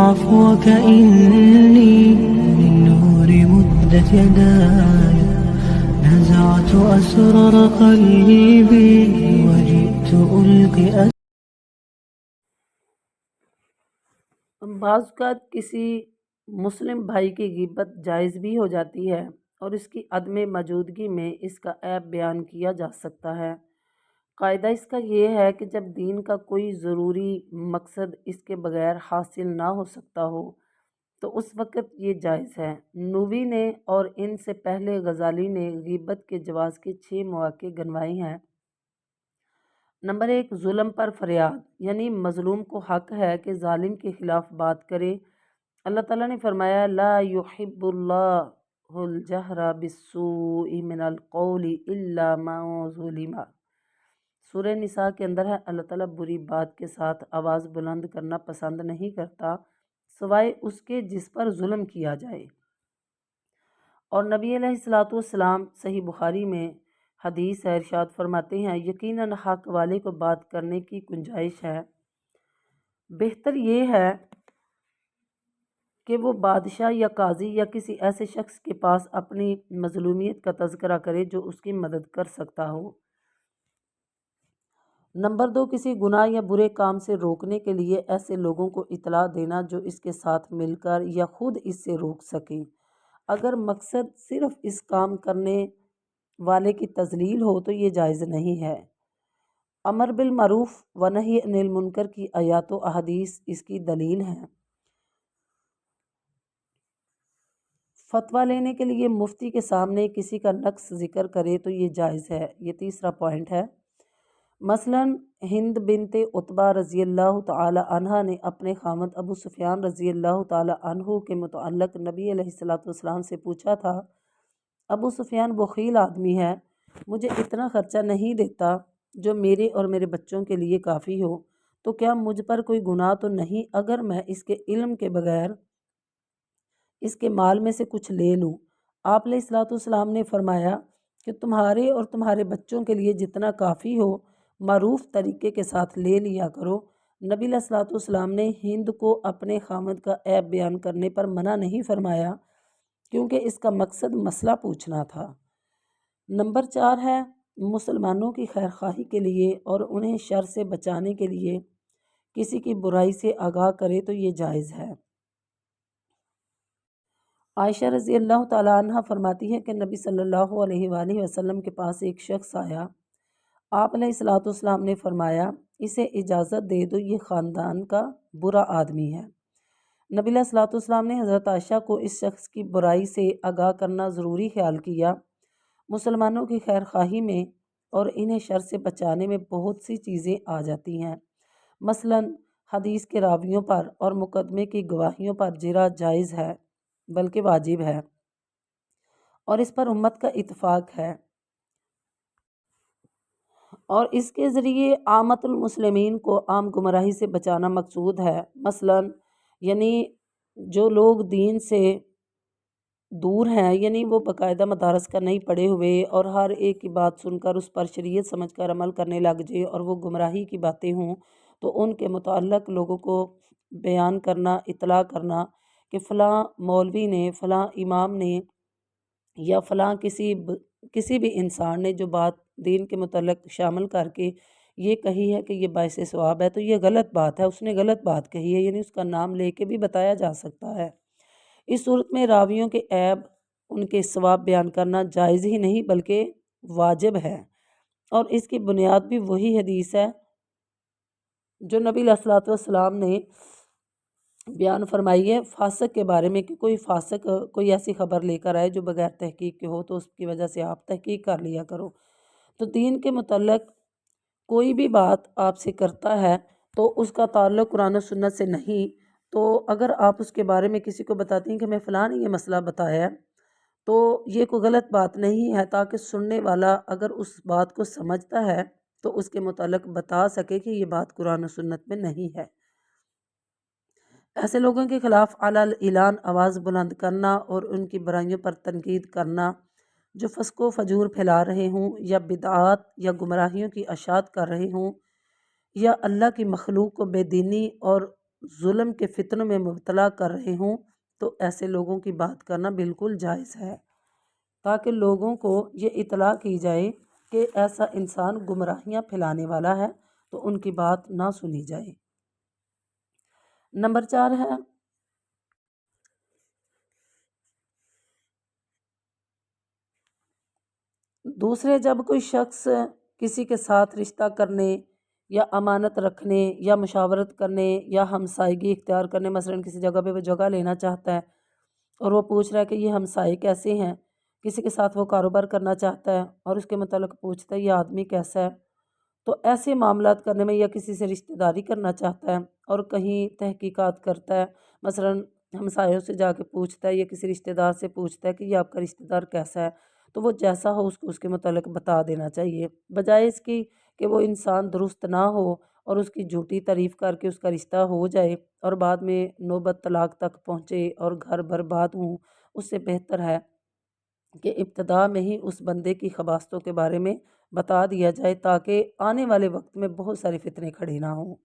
عفوك إني من نور مدت يداي نزعت أسرار قلبي وجئت ألقي. بعض اوقات کسی مسلم بھائی کی غیبت جائز بھی ہو جاتی ہے اور اس کی عدم موجودگی میں اس کا عیب بیان کیا جا سکتا ہے۔ قاعدہ اس کا یہ ہے کہ جب دین کا کوئی ضروری مقصد اس کے بغیر حاصل نہ ہو سکتا ہو تو اس وقت یہ جائز ہے۔ نووی نے اور ان سے پہلے غزالی نے غیبت کے جواز کے 6 مواقع گنوائے ہیں۔ نمبر 1، ظلم پر فریاد، یعنی مظلوم کو حق ہے کہ ظالم کے خلاف بات کرے۔ اللہ تعالیٰ نے فرمایا لا یحب اللہ الجہر بالسوء من القول الا من ظلم۔ سورہ نساء کے اندر ہے اللہ تعالیٰ بری بات کے ساتھ آواز بلند کرنا پسند نہیں کرتا سوائے اس کے جس پر ظلم کیا جائے۔ اور نبی علیہ الصلوۃ والسلام صحیح بخاری میں حدیث ہے، ارشاد فرماتے ہیں یقیناً حق والے کو بات کرنے کی گنجائش ہے، بہتر یہ ہے کہ وہ بادشاہ یا قاضی یا کسی ایسے شخص کے پاس اپنی مظلومیت کا تذکرہ کرے جو اس کی مدد کر سکتا ہو۔ نمبر 2، کسی گناہ یا برے کام سے روکنے کے لیے ایسے لوگوں کو اطلاع دینا جو اس کے ساتھ مل کر یا خود اس سے روک سکیں۔ اگر مقصد صرف اس کام کرنے والے کی تذلیل ہو تو یہ جائز نہیں ہے۔ امر بالمعروف و نہی عن المنکر کی آیات و احادیث اس کی دلیل ہیں۔ فتویٰ لینے کے لیے مفتی کے سامنے کسی کا نقص ذکر کرے تو یہ جائز ہے۔ یہ تیسرا پوائنٹ ہے۔ مثلاً ہند بنت عتبہ رضی اللہ تعالی عنہ نے اپنے خامد ابو سفیان رضی اللہ تعالی عنہ کے متعلق نبی علیہ الصلوۃ والسلام سے پوچھا تھا، ابو سفیان بخیل آدمی ہے، مجھے اتنا خرچہ نہیں دیتا جو میرے اور میرے بچوں کے لیے کافی ہو، تو کیا مجھ پر کوئی گناہ تو نہیں اگر میں اس کے علم کے بغیر اس کے مال میں سے کچھ لے لوں؟ آپ علیہ الصلوۃ والسلام نے فرمایا کہ تمہارے اور تمہارے بچوں کے لیے جتنا کافی ہو معروف طریقے کے ساتھ لے لیا کرو۔ نبی علیہ الصلوۃ والسلام نے ہند کو اپنے خامد کا عیب بیان کرنے پر منع نہیں فرمایا کیونکہ اس کا مقصد مسئلہ پوچھنا تھا۔ نمبر 4 ہے، مسلمانوں کی خیرخواہی کے لیے اور انہیں شر سے بچانے کے لیے کسی کی برائی سے آگاہ کرے تو یہ جائز ہے۔ عائشہ رضی اللہ تعالیٰ عنہ فرماتی ہے کہ نبی صلی اللہ علیہ وآلہ وسلم کے پاس ایک شخص آیا، آپ علیہ الصلوۃ والسلام نے فرمایا اسے اجازت دے دو، یہ خاندان کا برا آدمی ہے۔ نبی علیہ الصلوۃ والسلام نے حضرت عائشہ کو اس شخص کی برائی سے آگاہ کرنا ضروری خیال کیا۔ مسلمانوں کی خیرخواہی میں اور انہیں شر سے بچانے میں بہت سی چیزیں آ جاتی ہیں، مثلاً حدیث کے راویوں پر اور مقدمے کی گواہیوں پر جرح جائز ہے بلکہ واجب ہے، اور اس پر امت کا اتفاق ہے، اور اس کے ذریعے عامت المسلمین کو عام گمراہی سے بچانا مقصود ہے۔ مثلاً یعنی جو لوگ دین سے دور ہیں، یعنی وہ باقاعدہ مدارس کا نہیں پڑھے ہوئے اور ہر ایک کی بات سن کر اس پر شریعت سمجھ کر عمل کرنے لگ جائے اور وہ گمراہی کی باتیں ہوں تو ان کے متعلق لوگوں کو بیان کرنا، اطلاع کرنا کہ فلاں مولوی نے، فلاں امام نے یا فلاں کسی بھی انسان نے جو بات دین کے متعلق شامل کر کے یہ کہی ہے کہ یہ باعث ثواب ہے تو یہ غلط بات ہے، اس نے غلط بات کہی ہے، یعنی اس کا نام لے کے بھی بتایا جا سکتا ہے۔ اس صورت میں راویوں کے عیب، ان کے ثواب بیان کرنا جائز ہی نہیں بلکہ واجب ہے، اور اس کی بنیاد بھی وہی حدیث ہے جو نبی علیہ الصلوۃ والسلام نے بیان فرمائی ہے فاسق کے بارے میں کہ کوئی فاسق کوئی ایسی خبر لے کر آئے جو بغیر تحقیق کے ہو تو اس کی وجہ سے آپ تحقیق کر لیا کرو۔ تو دین کے متعلق کوئی بھی بات آپ سے کرتا ہے تو اس کا تعلق قرآن و سنت سے نہیں، تو اگر آپ اس کے بارے میں کسی کو بتاتی ہیں کہ میں فلاں نے یہ مسئلہ بتایا ہے تو یہ کوئی غلط بات نہیں ہے، تاکہ سننے والا اگر اس بات کو سمجھتا ہے تو اس کے متعلق بتا سکے کہ یہ بات قرآن و سنت میں نہیں ہے۔ ایسے لوگوں کے خلاف علی الاعلان آواز بلند کرنا اور ان کی برائیوں پر تنقید کرنا جو فسق و فجور پھیلا رہے ہوں یا بدعات یا گمراہیوں کی اشاعت کر رہے ہوں یا اللہ کی مخلوق کو بے دینی اور ظلم کے فتنوں میں مبتلا کر رہے ہوں تو ایسے لوگوں کی بات کرنا بالکل جائز ہے، تاکہ لوگوں کو یہ اطلاع کی جائے کہ ایسا انسان گمراہیاں پھیلانے والا ہے تو ان کی بات نہ سنی جائے۔ نمبر 4 ہے دوسرے، جب کوئی شخص کسی کے ساتھ رشتہ کرنے یا امانت رکھنے یا مشاورت کرنے یا ہمسائیگی اختیار کرنے، مثلاً کسی جگہ پہ وہ جگہ لینا چاہتا ہے اور وہ پوچھ رہا ہے کہ یہ ہمسائے کیسے ہیں، کسی کے ساتھ وہ کاروبار کرنا چاہتا ہے اور اس کے متعلق پوچھتا ہے یہ آدمی کیسا ہے، تو ایسے معاملات کرنے میں یا کسی سے رشتہ داری کرنا چاہتا ہے اور کہیں تحقیقات کرتا ہے، مثلاً ہمسایوں سے جا کے پوچھتا ہے یا کسی رشتہ دار سے پوچھتا ہے کہ یہ آپ کا رشتہ دار کیسا ہے، تو وہ جیسا ہو اس کو اس کے متعلق بتا دینا چاہیے، بجائے اس کی کہ وہ انسان درست نہ ہو اور اس کی جھوٹی تعریف کر کے اس کا رشتہ ہو جائے اور بعد میں نوبت طلاق تک پہنچے اور گھر برباد ہوں۔ اس سے بہتر ہے کہ ابتدا میں ہی اس بندے کی خباثتوں کے بارے میں بتا دیا جائے تاکہ آنے والے وقت میں بہت سارے فتنے کھڑے نہ ہوں۔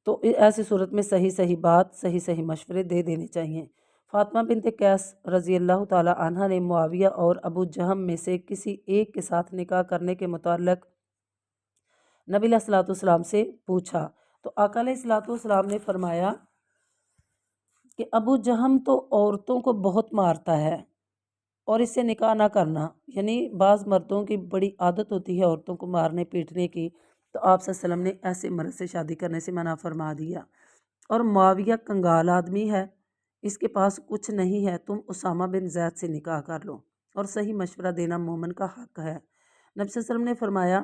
تو ایسی صورت میں صحیح بات، صحیح مشورے دے دینے چاہیے۔ فاطمہ بنت قیس رضی اللہ تعالی عنہ نے معاویہ اور ابو جہم میں سے کسی ایک کے ساتھ نکاح کرنے کے متعلق نبی علیہ الصلوۃ والسلام سے پوچھا تو آقا علیہ الصلوۃ والسلام نے فرمایا کہ ابو جہم تو عورتوں کو بہت مارتا ہے اور اس سے نکاح نہ کرنا، یعنی بعض مردوں کی بڑی عادت ہوتی ہے عورتوں کو مارنے پیٹنے کی، تو آپ صلی اللہ علیہ وسلم نے ایسے مرد سے شادی کرنے سے منع فرما دیا۔ اور معاویہ کنگال آدمی ہے، اس کے پاس کچھ نہیں ہے، تم اسامہ بن زید سے نکاح کر لو، اور صحیح مشورہ دینا مومن کا حق ہے۔ نبی صلی اللہ علیہ وسلم نے فرمایا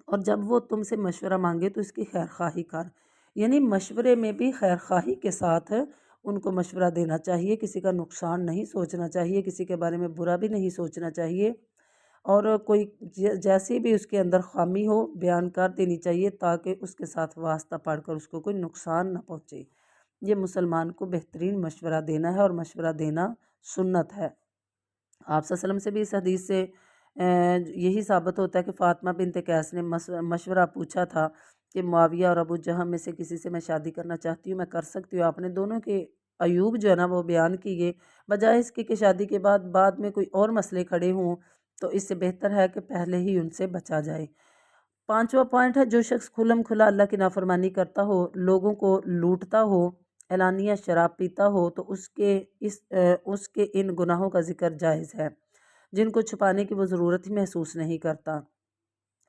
اور جب وہ تم سے مشورہ مانگے تو اس کی خیر خواہی کر، یعنی مشورے میں بھی خیر خواہی کے ساتھ ان کو مشورہ دینا چاہیے، کسی کا نقصان نہیں سوچنا چاہیے، کسی کے بارے میں برا بھی نہیں سوچنا چاہیے، اور کوئی جیسی بھی اس کے اندر خامی ہو بیان کر دینی چاہیے تاکہ اس کے ساتھ واسطہ پڑھ کر اس کو کوئی نقصان نہ پہنچے۔ یہ مسلمان کو بہترین مشورہ دینا ہے اور مشورہ دینا سنت ہے۔ آپ صلی اللہ علیہ وسلم سے بھی اس حدیث سے یہی ثابت ہوتا ہے کہ فاطمہ بنت قیس نے مشورہ پوچھا تھا کہ معاویہ اور ابو جہم میں سے کسی سے میں شادی کرنا چاہتی ہوں، میں کر سکتی ہوں؟ آپ نے دونوں کے عیوب جو ہے نا وہ بیان کیے، بجائے اس کے کہ شادی کے بعد میں کوئی اور مسئلے کھڑے ہوں، تو اس سے بہتر ہے کہ پہلے ہی ان سے بچا جائے۔ 5واں پوائنٹ ہے، جو شخص کھلم کھلا اللہ کی نافرمانی کرتا ہو، لوگوں کو لوٹتا ہو، اعلانیہ شراب پیتا ہو، تو اس کے ان گناہوں کا ذکر جائز ہے جن کو چھپانے کی وہ ضرورت ہی محسوس نہیں کرتا،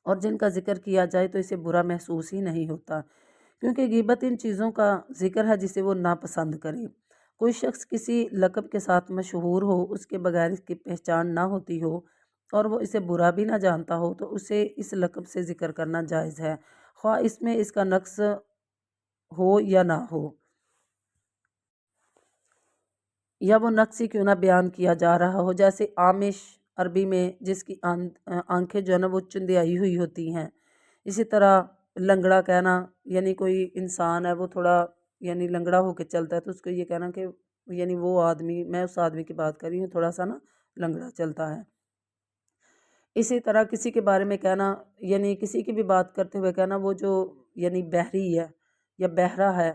اور جن کا ذکر کیا جائے تو اسے برا محسوس ہی نہیں ہوتا، کیونکہ غیبت ان چیزوں کا ذکر ہے جسے وہ ناپسند کرے۔ کوئی شخص کسی لقب کے ساتھ مشہور ہو، اس کے بغیر اس کی پہچان نہ ہوتی ہو اور وہ اسے برا بھی نہ جانتا ہو، تو اسے اس لقب سے ذکر کرنا جائز ہے، خواہ اس میں اس کا نقص ہو یا نہ ہو، یا وہ نقص ہی کیوں نہ بیان کیا جا رہا ہو، جیسے آمش عربی میں جس کی آنکھیں جو ہے نا وہ چندیائی ہوئی ہوتی ہیں، اسی طرح لنگڑا کہنا، یعنی کوئی انسان ہے وہ تھوڑا یعنی لنگڑا ہو کے چلتا ہے تو اس کو یہ کہنا کہ یعنی وہ آدمی، میں اس آدمی کی بات کر رہی ہوں، تھوڑا سا نا لنگڑا چلتا ہے۔ اسی طرح کسی کے بارے میں کہنا، یعنی کسی کی بھی بات کرتے ہوئے کہنا وہ جو یعنی بحری ہے یا بہرا ہے،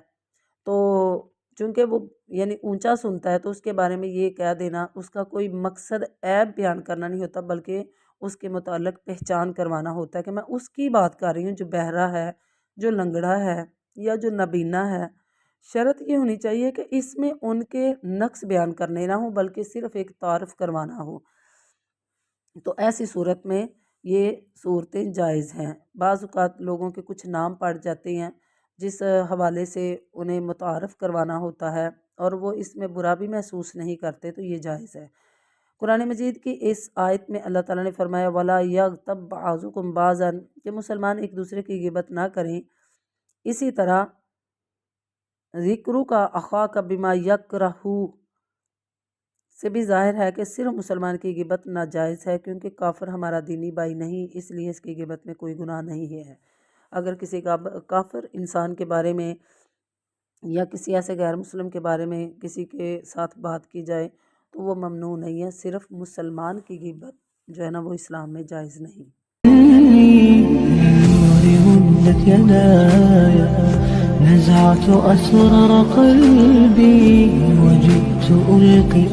تو چونکہ وہ یعنی اونچا سنتا ہے تو اس کے بارے میں یہ کہہ دینا، اس کا کوئی مقصد عیب بیان کرنا نہیں ہوتا بلکہ اس کے متعلق پہچان کروانا ہوتا ہے کہ میں اس کی بات کر رہی ہوں جو بہرا ہے، جو لنگڑا ہے یا جو نابینا ہے۔ شرط یہ ہونی چاہیے کہ اس میں ان کے نقص بیان کرنے نہ ہوں بلکہ صرف ایک تعارف کروانا ہو، تو ایسی صورت میں یہ صورتیں جائز ہیں۔ بعض اوقات لوگوں کے کچھ نام پڑ جاتے ہیں جس حوالے سے انہیں متعارف کروانا ہوتا ہے اور وہ اس میں برا بھی محسوس نہیں کرتے، تو یہ جائز ہے۔ قرآن مجید کی اس آیت میں اللہ تعالیٰ نے فرمایا وَلَا يَغْتَبْ بَعْضُكُمْ بَعْضًا کہ مسلمان ایک دوسرے کی غیبت نہ کریں۔ اسی طرح ذِکْرُکَ أَخَاكَ بِمَا يَكْرَهُ سے بھی ظاہر ہے کہ صرف مسلمان کی غیبت ناجائز ہے، کیونکہ کافر ہمارا دینی بھائی نہیں، اس لیے اس کی غیبت میں کوئی گناہ نہیں ہے۔ اگر کسی کافر انسان کے بارے میں یا کسی ایسے غیر مسلم کے بارے میں کسی کے ساتھ بات کی جائے تو وہ ممنوع نہیں ہے، صرف مسلمان کی غیبت جو ہے نا وہ اسلام میں جائز نہیں۔ للنور مدت يداي نزعت نزعت أسرار قلبي وجئت ألقي